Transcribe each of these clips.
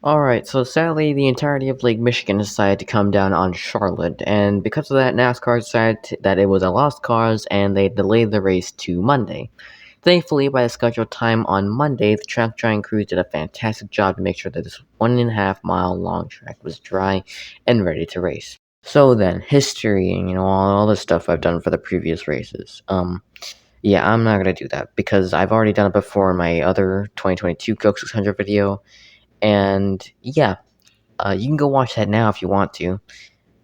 Alright, so sadly, the entirety of Lake Michigan decided to come down on Charlotte, and because of that, NASCAR decided that it was a lost cause and they delayed the race to Monday. Thankfully, by the scheduled time on Monday, the track drying crews did a fantastic job to make sure that this 1.5 mile long track was dry and ready to race. So then, history and all the stuff I've done for the previous races. Yeah, I'm not gonna do that because I've already done it before in my other 2022 Coke 600 video, and yeah, you can go watch that now if you want to.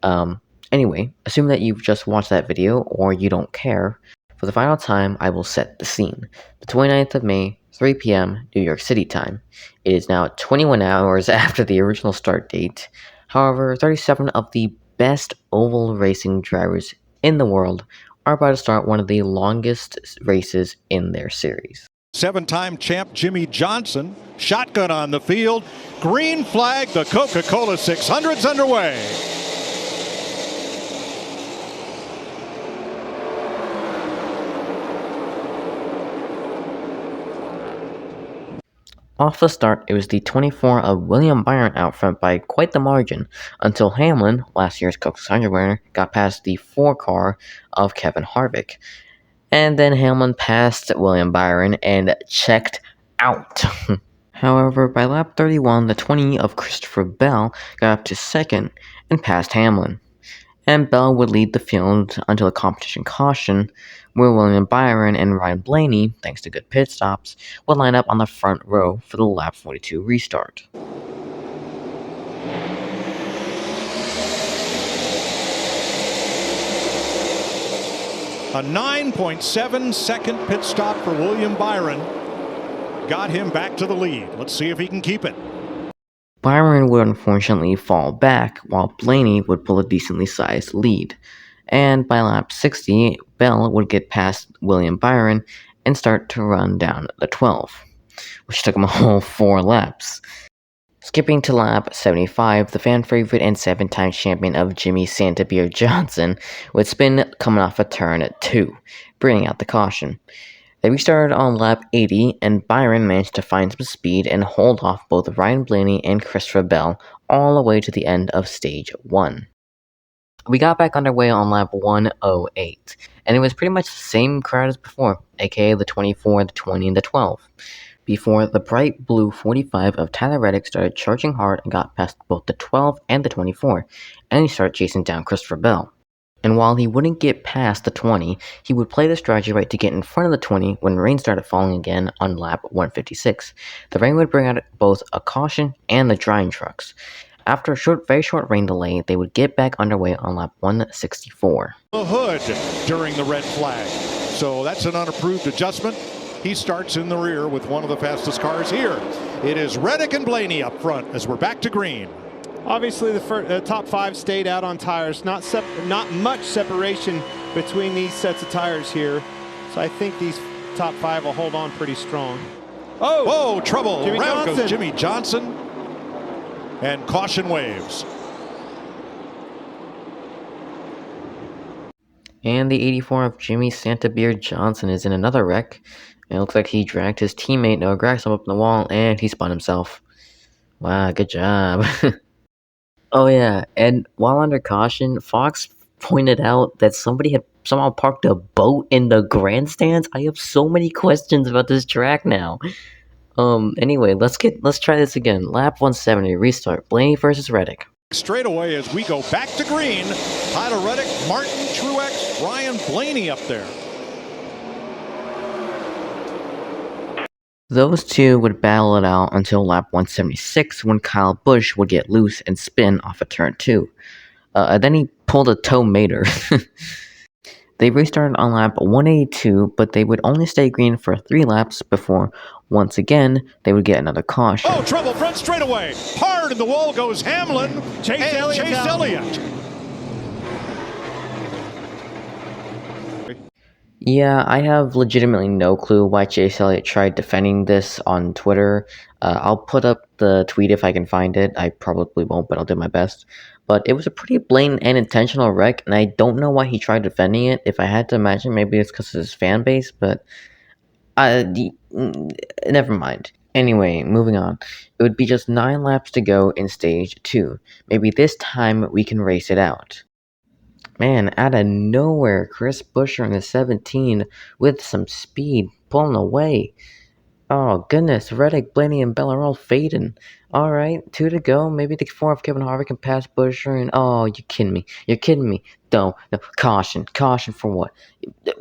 Um, anyway, assume that you've just watched that video or you don't care. For the final time, I will set the scene. The 29th of May, 3 p.m. New York City time. It is now 21 hours after the original start date. However, 37 of the best oval racing drivers in the world are about to start one of the longest races in their series. Seven-time champ Jimmy Johnson, shotgun on the field, green flag, the Coca-Cola 600's underway. Off the start, it was the 24 of William Byron out front by quite the margin, until Hamlin, last year's Coke 600 winner, got past the 4 car of Kevin Harvick. And then Hamlin passed William Byron and checked out. However, by lap 31, the 20 of Christopher Bell got up to second and passed Hamlin. And Bell would lead the field until a competition caution, where William Byron and Ryan Blaney, thanks to good pit stops, would line up on the front row for the lap 42 restart. A 9.7 second pit stop for William Byron got him back to the lead. Let's see if he can keep it. Byron would unfortunately fall back, while Blaney would pull a decently sized lead. And by lap 60, Bell would get past William Byron and start to run down the 12, which took him a whole 4 laps. Skipping to lap 75, the fan favorite and 7-time champion of Jimmy Santa Beer Johnson would spin coming off a turn at 2, bringing out the caution. They restarted on lap 80, and Byron managed to find some speed and hold off both Ryan Blaney and Christopher Bell all the way to the end of stage 1. We got back underway on lap 108, and it was pretty much the same crowd as before, aka the 24, the 20, and the 12, before the bright blue 45 of Tyler Reddick started charging hard and got past both the 12 and the 24, and he started chasing down Christopher Bell. And while he wouldn't get past the 20, he would play the strategy right to get in front of the 20 when rain started falling again on lap 156. The rain would bring out both a caution and the drying trucks. After a very short rain delay, they would get back underway on lap 164. The hood during the red flag. So that's an unapproved adjustment. He starts in the rear with one of the fastest cars here. It is Reddick and Blaney up front as we're back to green. Obviously, the top 5 stayed out on tires. Not much separation between these sets of tires here. So I think these top 5 will hold on pretty strong. Oh, whoa, trouble. Jimmy Round Johnson. goes Jimmy Johnson. And caution waves. And the 84 of Jimmy Santa Beer Johnson is in another wreck. It looks like he dragged his teammate Noah Gragson up in the wall and he spun himself. Wow, good job. Oh yeah, and while under caution, Fox pointed out that somebody had somehow parked a boat in the grandstands. I have so many questions about this track now. Anyway, let's try this again. Lap 170, restart. Blaney versus Reddick. Straight away as we go back to green. Tyler Reddick, Martin Truex, Ryan Blaney up there. Those two would battle it out until lap 176 when Kyle Busch would get loose and spin off of turn 2. Then he pulled a toe mater. They restarted on lap 182, but they would only stay green for 3 laps before, once again, they would get another caution. Oh, trouble, front straightaway. Hard in the wall goes Hamlin. Chase Elliott. Yeah, I have legitimately no clue why Chase Elliott tried defending this on Twitter. I'll put up the tweet if I can find it. I probably won't, but I'll do my best. But it was a pretty blatant and intentional wreck, and I don't know why he tried defending it. If I had to imagine, maybe it's because of his fan base, but never mind. Anyway, moving on. It would be just 9 laps to go in stage 2. Maybe this time we can race it out. Man, out of nowhere, Chris Buescher in the 17 with some speed, pulling away. Oh goodness, Reddick, Blaney, and Bell are all fading. Alright, 2 to go. Maybe the 4 of Kevin Harvick can pass Buescher, and oh, you're kidding me. You're kidding me. No, caution. Caution for what?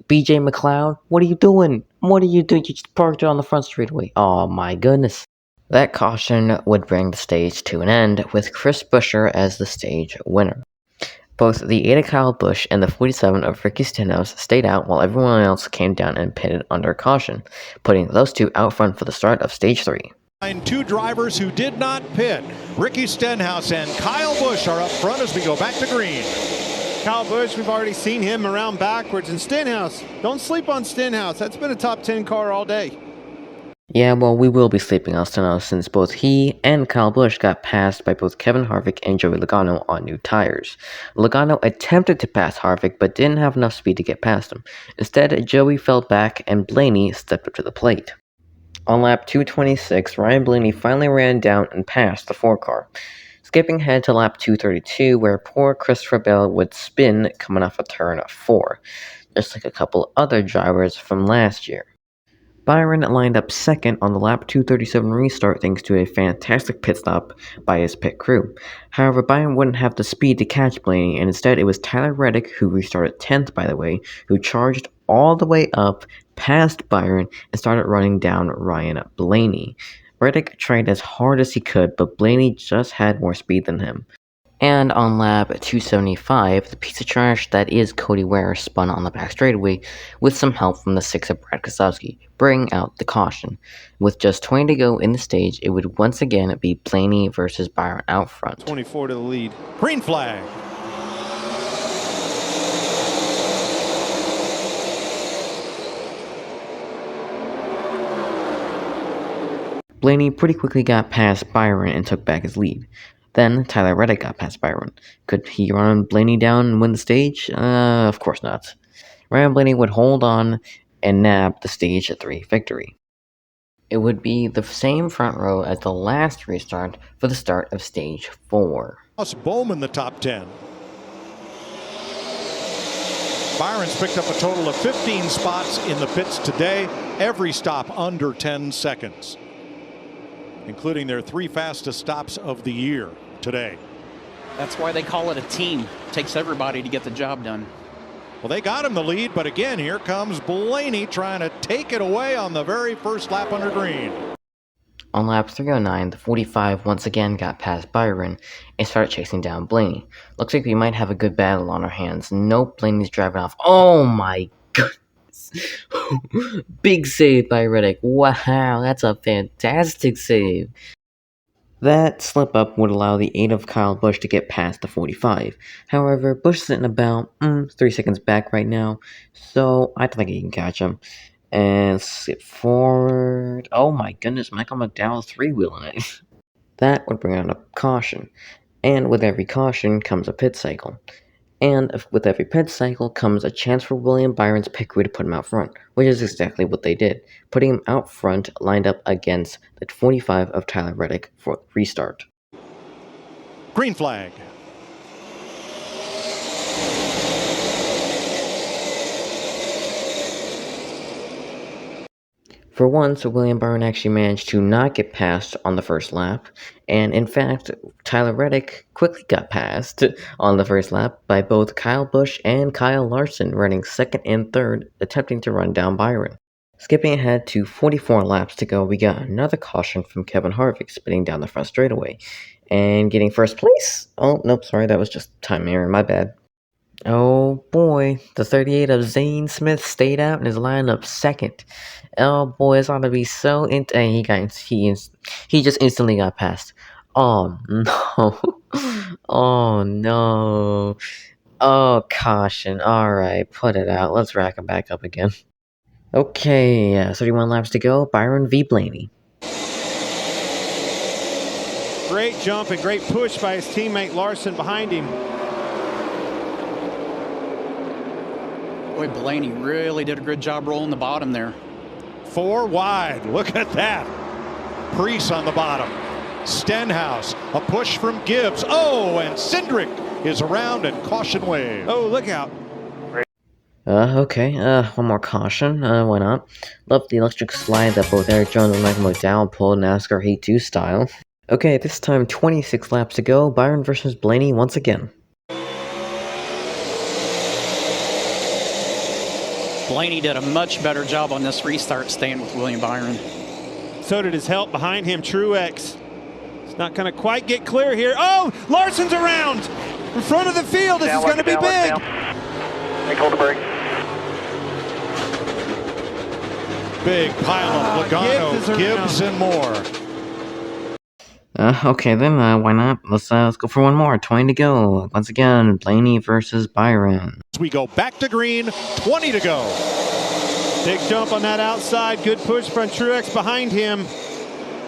BJ McLeod, what are you doing? What are you doing? You just parked it on the front straightaway. Oh my goodness. That caution would bring the stage to an end, with Chris Buescher as the stage winner. Both the 8 of Kyle Busch and the 47 of Ricky Stenhouse stayed out while everyone else came down and pitted under caution, putting those two out front for the start of stage 3. Two drivers who did not pit. Ricky Stenhouse and Kyle Busch are up front as we go back to green. Kyle Busch, we've already seen him around backwards. And Stenhouse, don't sleep on Stenhouse. That's been a top 10 car all day. Yeah, well, we will be sleeping on Stenhouse since both he and Kyle Busch got passed by both Kevin Harvick and Joey Logano on new tires. Logano attempted to pass Harvick but didn't have enough speed to get past him. Instead, Joey fell back and Blaney stepped up to the plate. On lap 226, Ryan Blaney finally ran down and passed the 4 car. Skipping ahead to lap 232, where poor Christopher Bell would spin coming off a turn 4, just like a couple other drivers from last year. Byron lined up second on the lap 237 restart thanks to a fantastic pit stop by his pit crew. However, Byron wouldn't have the speed to catch Blaney, and instead it was Tyler Reddick, who restarted 10th by the way, who charged all the way up past Byron and started running down Ryan Blaney. Reddick tried as hard as he could, but Blaney just had more speed than him. And on lap 275, the piece of trash that is Cody Ware spun on the back straightaway with some help from the 6 of Brad Keselowski, bringing out the caution. With just 20 to go in the stage, it would once again be Blaney versus Byron out front. 24 to the lead. Green flag. Blaney pretty quickly got past Byron and took back his lead. Then Tyler Reddick got past Byron. Could he run Blaney down and win the stage? Of course not. Ryan Blaney would hold on and nab the stage 3 victory. It would be the same front row as the last restart for the start of stage 4. Bowman the top 10. Byron's picked up a total of 15 spots in the pits today, every stop under 10 seconds, including their 3 fastest stops of the year today. That's why they call it a team. It takes everybody to get the job done. Well, they got him the lead, but again, here comes Blaney trying to take it away on the very first lap under green. On lap 309, the 45 once again got past Byron and started chasing down Blaney. Looks like we might have a good battle on our hands. Nope, Blaney's driving off. Oh my goodness. Big save by Reddick. Wow, that's a fantastic save. That slip-up would allow the 8 of Kyle Busch to get past the 45. However, Busch is sitting about 3 seconds back right now, so I don't think he can catch him. And skip forward. Oh my goodness, Michael McDowell's 3-wheeling it. That would bring out a caution. And with every caution comes a pit cycle. And with every pit cycle comes a chance for William Byron's pit crew to put him out front, which is exactly what they did, putting him out front lined up against the 45 of Tyler Reddick for restart. Green flag. For once, William Byron actually managed to not get passed on the first lap, and in fact, Tyler Reddick quickly got passed on the first lap by both Kyle Busch and Kyle Larson, running second and third, attempting to run down Byron. Skipping ahead to 44 laps to go, we got another caution from Kevin Harvick spinning down the front straightaway, and getting first place? Oh, nope, sorry, that was just time error, my bad. Oh boy, the 38 of Zane Smith stayed out and is lined up second. Oh boy, it's gonna be so and he just instantly got passed. Oh no. Oh no. Oh caution. Alright, put it out. Let's rack him back up again. Okay, 31 laps to go. Byron v. Blaney. Great jump and great push by his teammate Larson behind him. Boy, Blaney really did a good job rolling the bottom there. 4 wide. Look at that. Preece on the bottom. Stenhouse, a push from Gibbs. Oh, and Cindric is around and caution wave. Oh, look out. Okay, one more caution, why not? Love the electric slide that both Eric Jones and Michael McDowell pulled NASCAR Heat 2 style. Okay, this time 26 laps to go, Byron versus Blaney once again. Blaney did a much better job on this restart staying with William Byron. So did his help behind him, Truex. It's not going to quite get clear here. Oh, Larson's around in front of the field. This is going to be big. Hold the brake. Big pile of Logano, Gibbs, and more. Okay then, why not? Let's go for one more. 20 to go. Once again, Blaney versus Byron. We go back to green, 20 to go. Big jump on that outside. Good push from Truex behind him.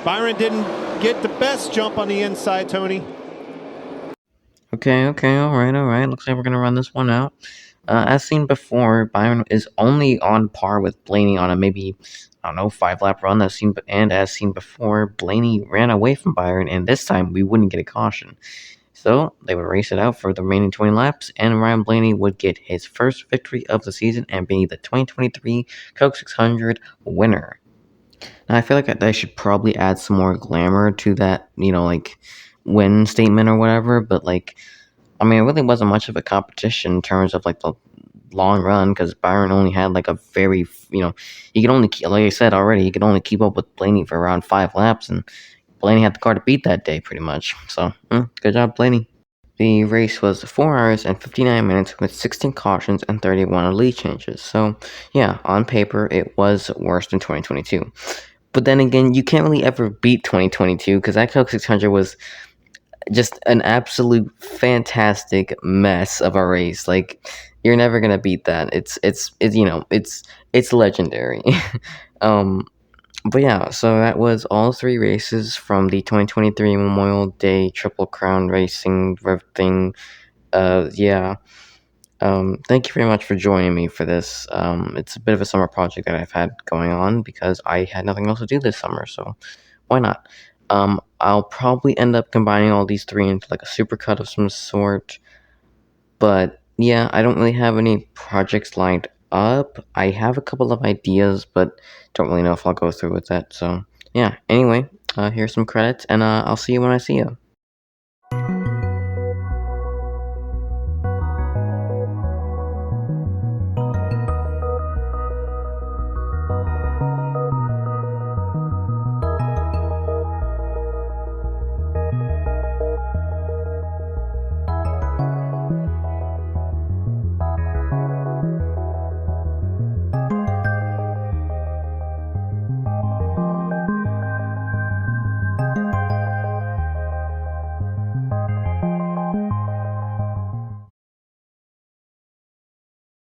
Byron didn't get the best jump on the inside, Tony. Okay, alright. Looks like we're gonna run this one out. As seen before, Byron is only on par with Blaney on a maybe, 5-lap run. And as seen before, Blaney ran away from Byron, and this time we wouldn't get a caution. So they would race it out for the remaining 20 laps, and Ryan Blaney would get his first victory of the season and be the 2023 Coke 600 winner. Now I feel like I should probably add some more glamour to that, win statement or whatever, but it really wasn't much of a competition in terms of the long run, because Byron only had a very, he could only, like I said already, he could only keep up with Blaney for around 5 laps, and Blaney had the car to beat that day pretty much. So, good job, Blaney. The race was 4 hours and 59 minutes with 16 cautions and 31 lead changes. So, yeah, on paper, it was worse than 2022. But then again, you can't really ever beat 2022, because that Coke 600 was just an absolute fantastic mess of a race. You're never gonna beat that. It's legendary. But yeah, so that was all 3 races from the 2023 Memorial Day Triple Crown Racing thing. Yeah. Thank you very much for joining me for this. It's a bit of a summer project that I've had going on because I had nothing else to do this summer, so why not? I'll probably end up combining all these 3 into a supercut of some sort. But yeah, I don't really have any projects lined up. I have a couple of ideas, but don't really know if I'll go through with that. So yeah, anyway, here's some credits, and I'll see you when I see you.